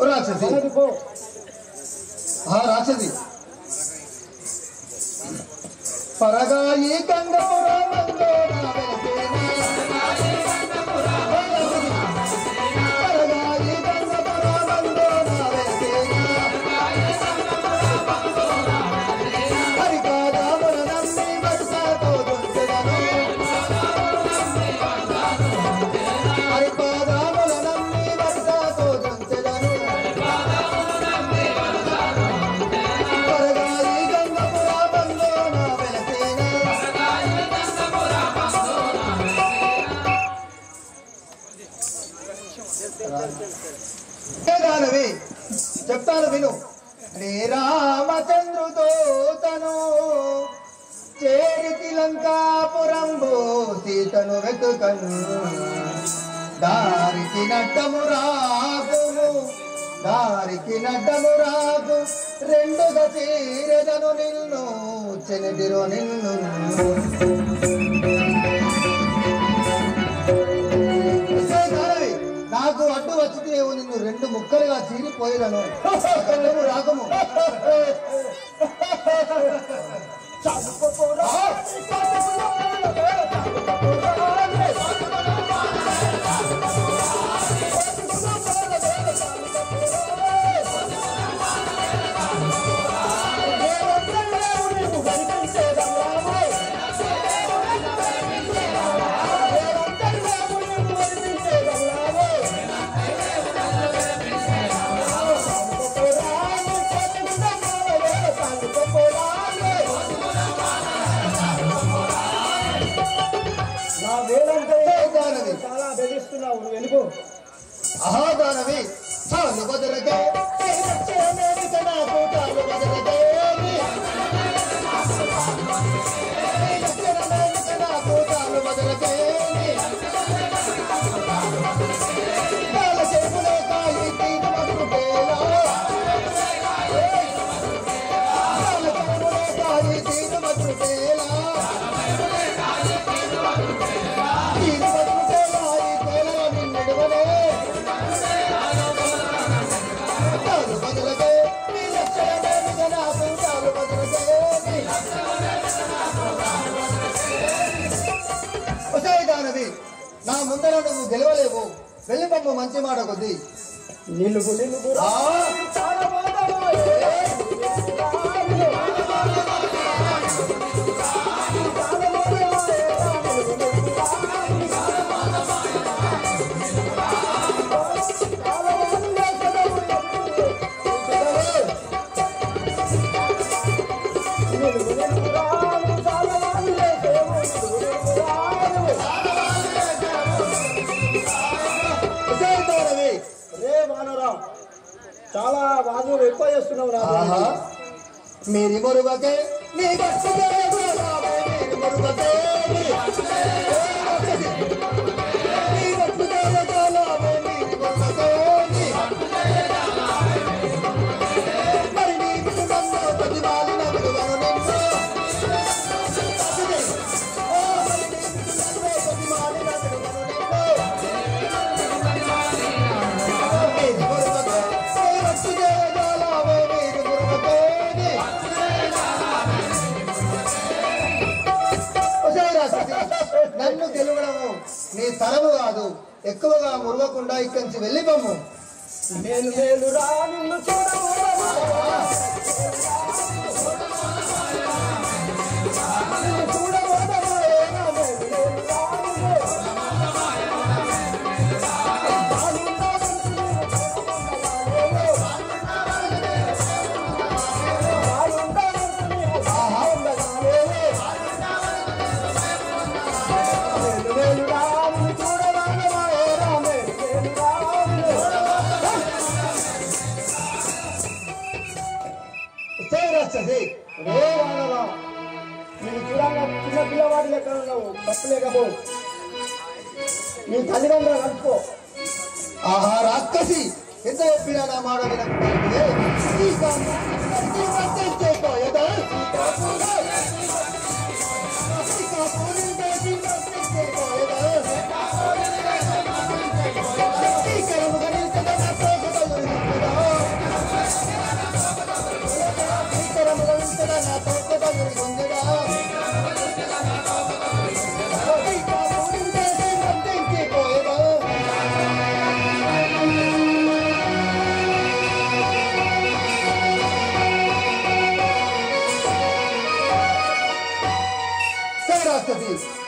రాక్షసి రాక్షసి పరగాయి గంగపురామందో చెప్తాను విను. శ్రీ రామచంద్రుదూతను చేరితి లంకాపురంబు సీతను వెతుకను దారికి నడ్డము రాకు రెండుగా తీరెదను నిన్ను చెనిదిరో నిన్ను నాకు అడ్డు వచ్చితే నిన్ను రెండు ముక్కలుగా చీరిపోయినను రాకము అహాదానవి చాలు బదరగే నా ముందర నువ్వు గెలవలేవు. వెళ్ళిపమ్మ మంచి మాట కొద్ది చాలా బాధలు ఎక్కువ చేస్తున్నావు. मेरी मुर्बके नी बच्चे मेरी मुर्बके नी बच्चे जाला मेरी मुर्बके नी मरनी बिंदो प्रतिमाली न बिंदो निंसो ओ मरनी बिंदो प्रतिमाली न बिंदो निंसो मेरी मुर्बके नी बच्चे जाला मेरी मुर्बके నన్ను గెలవడము నీ తరము కాదు. ఎక్కువగా మురవకుండా ఇక్కడి నుంచి వెళ్ళిపోము. నేను నేను రా నిన్ను రాక్షసి రే వానవా, నేను చూడంగా చిన్న పిల్లవాడి లెక్క ఉన్నావు, తప్పులేకపో. నీ తల్లిదండ్రులు కలుపుకో. ఆహా రాక్షసి, ఎంత చెప్పినా నా మాట వినకపోతే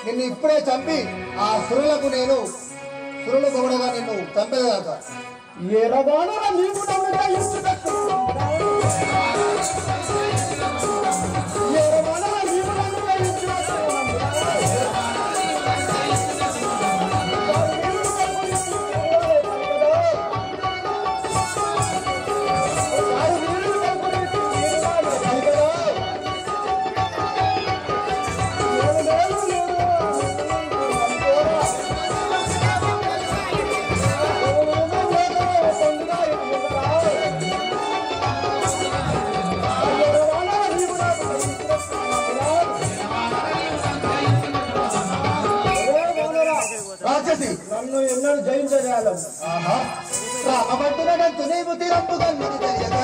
నిన్ను ఇప్పుడే చంపి ఆ సురులకు సురులు పొగడగా నిన్ను చంపేదాకా ఎరబానురా నీకు నమ్మిన ఇచ్చుటకు. ఎరబానురా నీకు నమ్మిన ఇచ్చుటకు. నన్ను ఎన్నడూ జయించగలం. రామభద్రుడంతు నీవు తిరంపుగా నిన్ను తెలియగా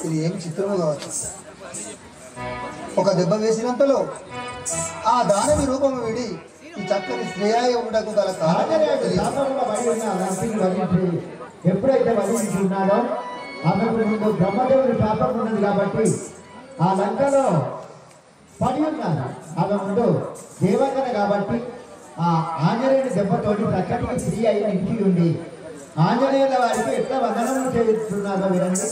ఇది ఏం చిత్రము కావచ్చు. ఒక దెబ్బ వేసినంతలో ఆ దానవి రూపము విడి ఈ చక్కని స్త్రీయాయ ఉండకు గల ఎప్పుడైతే వధించి ఉన్నాడో ఆమెకు ముందు బ్రహ్మదేవుడి శాపం ఉన్నది కాబట్టి ఆ లంకలో పడి ఉన్నాడు. ఆమె ముందు దేవకన కాబట్టి ఆ ఆంజనేయుడి దెబ్బతోటి చక్కటికి స్త్రీ అయి నిలిచి ఉండి ఆంజనేయుల వారికి ఎట్లా వందనములు చేస్తున్నారో వినండి.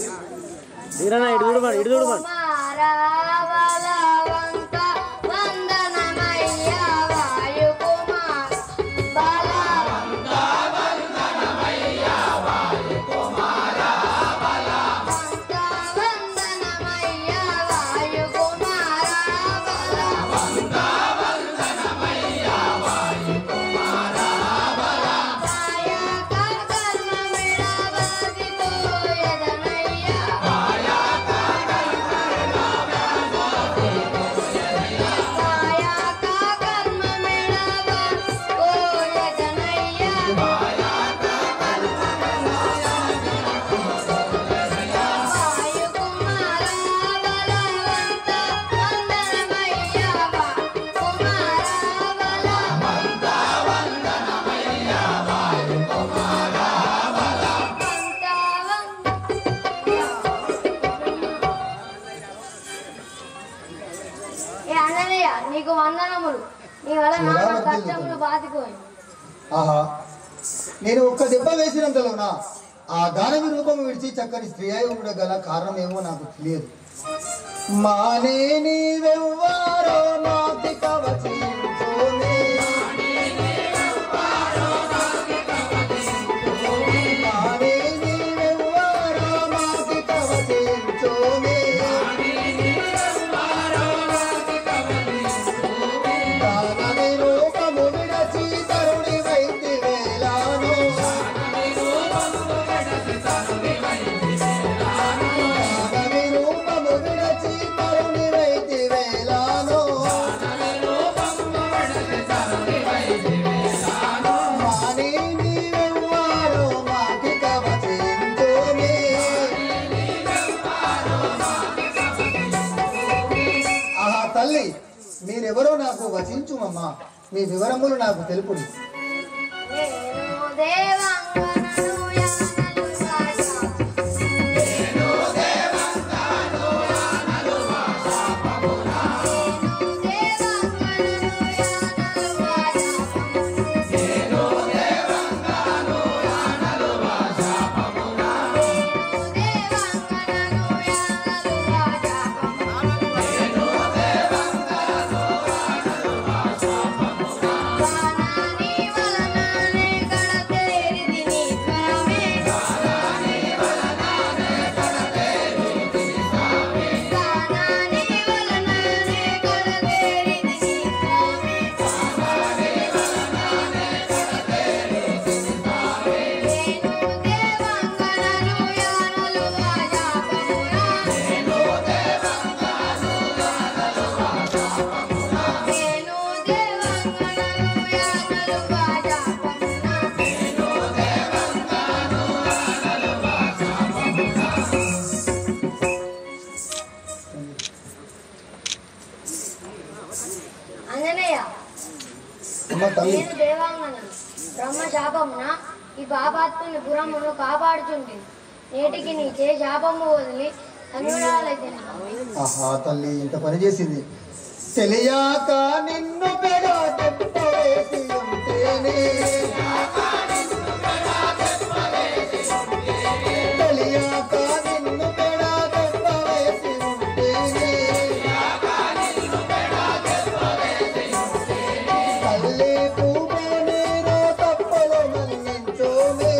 నీకు వందనములు. నీ వల్ల నా కష్టములు బాధిపోయి. ఆహా, నేను ఒక్క దెబ్బ వేసినంతలోనా ఆ దానవి రూపం విడిచి చక్కని స్త్రీ అయి ఉండగల కారణం ఏమో నాకు తెలియదు. మానే నీవెవ్వారో మాకి కవచించోనే, మానే నీవెవ్వారో మాకి కవచించోనే, మానే నీవెవ్వారో మాకి కవచించోనే. తల్లి మీరెవరో నాకు వచించుమమ్మా, మీ వివరములు నాకు తెలుపుడి. నేను దేవాంగనను యానలు రాజా నేను దేవాంగన బ్రహ్మ శాపమున ఈ పాపాత్ముని పురమును కాపాడుచుండి నేటికి నీచే శాపము వదిలి ధన్యురాలైతే. ఆహా తల్లి ఇంత పని చేసింది. తెలియాక నిన్ను పెడా తెప్పవేసి ఉంటేనే, తెలియాక నిన్ను పెడా తెప్పవేసి ఉంటేనే, తల్లి పూమేనో తప్పలు మన్నించోమే,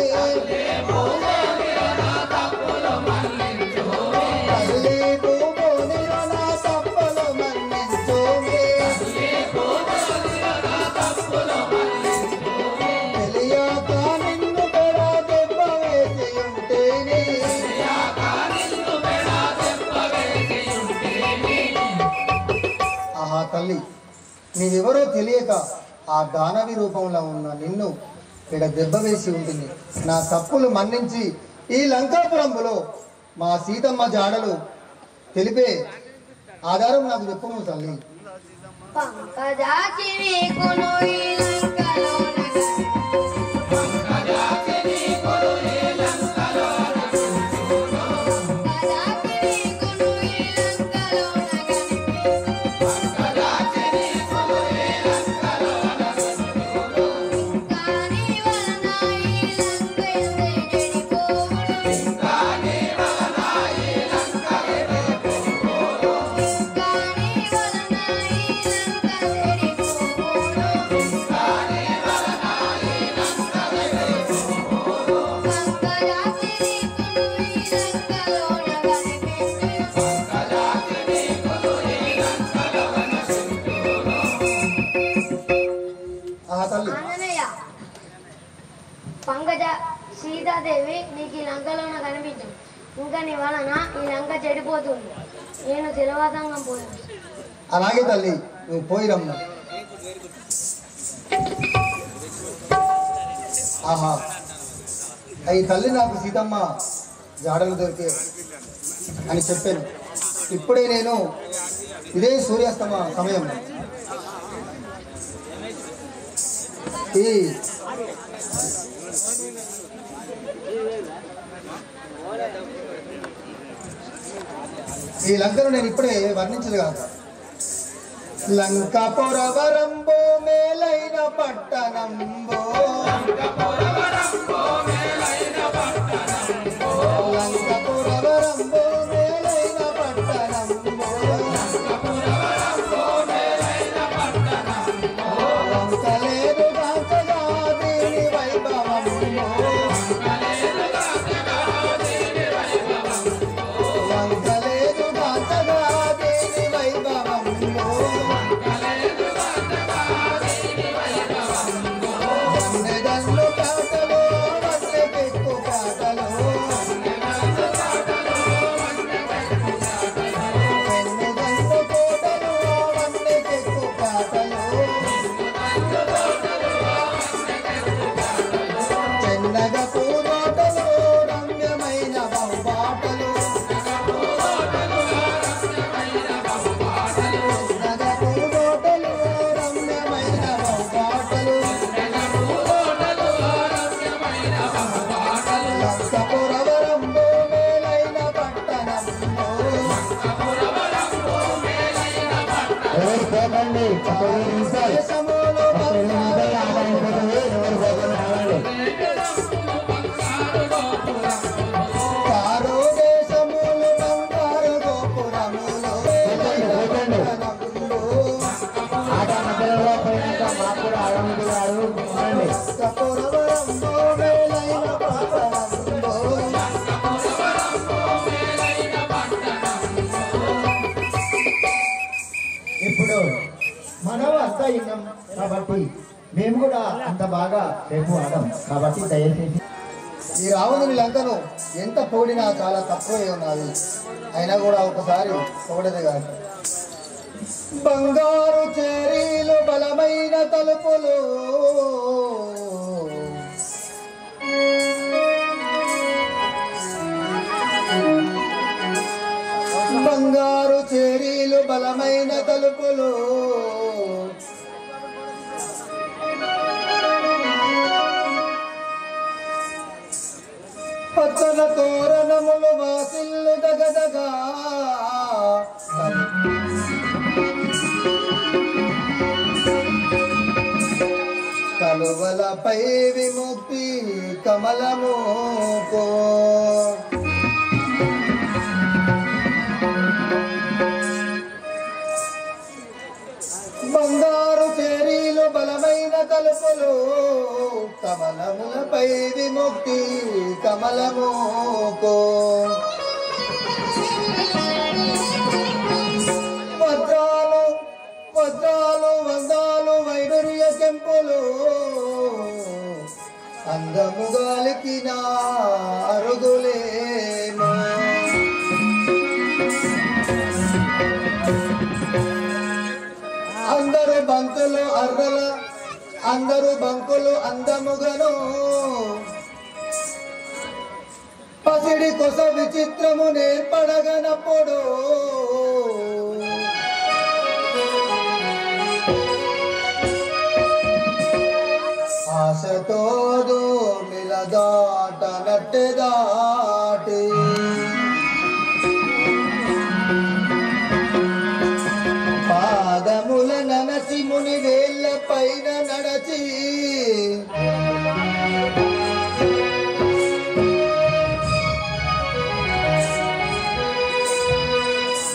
తల్లి పూమేనో నా తప్పలు మన్నించోమే, తెలియాక నిన్ను పెడా తెప్పవేసి ఉంటేనే. ఆహా తల్లి నీవెవరో తెలియక ఆ దానవి రూపంలో ఉన్న నిన్ను ఇక్కడ దెబ్బ వేసి ఉంటుంది. నా తప్పులు మన్నించి ఈ లంకాపురంలో మా సీతమ్మ జాడలు తెలిపే ఆధారం నాకు చెప్పును తల్లి. పంకజాకి నీకును ఈ లంకలోన పంకజ సీతాదేవి నీకు ఈ లంకలోన కనిపించు. ఇంకా నీ వలన ఈ లంక చెడిపోతుంది. నేను జలవాతంగా పోయాను. అలాగే తల్లి నువ్వు పోయి రమ్మ. ఆహా ఈ తల్లి నాకు సీతమ్మ జాడలు దొరికే అని చెప్పాను. ఇప్పుడే నేను ఇదే సూర్యాస్తమ సమయం ఈ లంకను నేను ఇప్పుడే వర్ణించదుగాక. లంక పొరవరంబో మేలైన పట్టణంబో, లంక పొరవరంబో మేలైన పట్టణంబో, లంకలేదు కాంచగా దీని వైభవములో, లంకలేదు కాంచగా దీని వైభవములో, వన్నెదన్ను కాటలో వన్నె పెక్కు కాటలో, వెన్నెదన్ను కోటలో వన్నె పెక్కు కాటలో, చెన్నగ పూనాటలో రమ్యమైన బహుబాటలు, చెన్నగ ఎవరు పోకండి ఒక 20 నిమిషాలు ఆట అయిపోతుంది. ఎవరు పోకుండా రావాలి. ఆట మధ్యలో పోయినాక మాకు కూడా ఆడముందు ఆడు ఉండండి. ఇప్పుడు మనం అంత ఇన్నాం కాబట్టి మేము కూడా అంత బాగా రేపు ఆడాం కాబట్టి దయచేసి ఈ రావణుని లంకను ఎంత పొగిడినా చాలా తక్కువే ఉన్నది. అయినా కూడా ఒకసారి పొగడదే కాదు. బంగారు చేరీలు బలమైన తలుపులు బంగారు చేరీలు బలమైన తలుపులు పచ్చల తోరణములు వాసిల్లు దగదగా కలువలపై విముక్తి కమలముకో బంగారు చేరీలు బలమైన తలుపులు కమలములపై విముక్తి కమలముకో వజ్రాలు వజ్రాలు వందాలు వైడూర్య కెంపులు అందముగాలికి నా అరుగులేమో అందరు బంకులు అర్రల అందరు బంకులు అందముగను పసిడి కొస విచిత్రము నేర్పడగనప్పుడు ఆశతో మిలదాట నట్టె దాటి పాదముల ననసి ముని వేళ్ళ పైన నడచి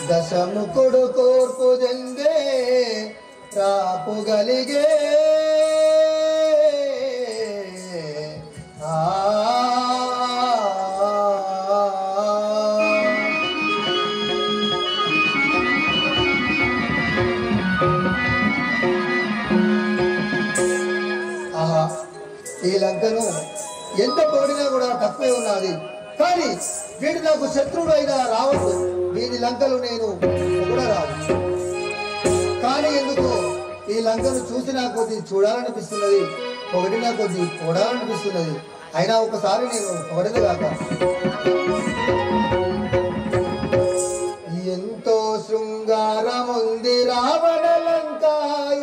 దశముఖుడు కోర్పు జంగే రాపుగలిగే ఆహా, ఈ లంకను ఎంత పొగిడినా కూడా తక్కువే ఉన్నది. కానీ వీడు నాకు శత్రుడు అయినా రావద్దు. వీడి లంకలు నేను కూడా రాదు. కానీ ఎందుకు ఈ లంకను చూసినా కొద్ది చూడాలనిపిస్తున్నది, పొగిడినా కొద్ది చూడాలనిపిస్తున్నది. అయినా ఒకసారి నేను పొగడదు కాక ఎంతో శృంగారముంది రావణ లంక,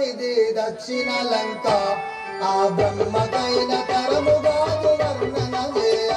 ఇది దక్షిణ లంక. ఆ బ్రహ్మకైన తరముగాదు వర్ణన చేయ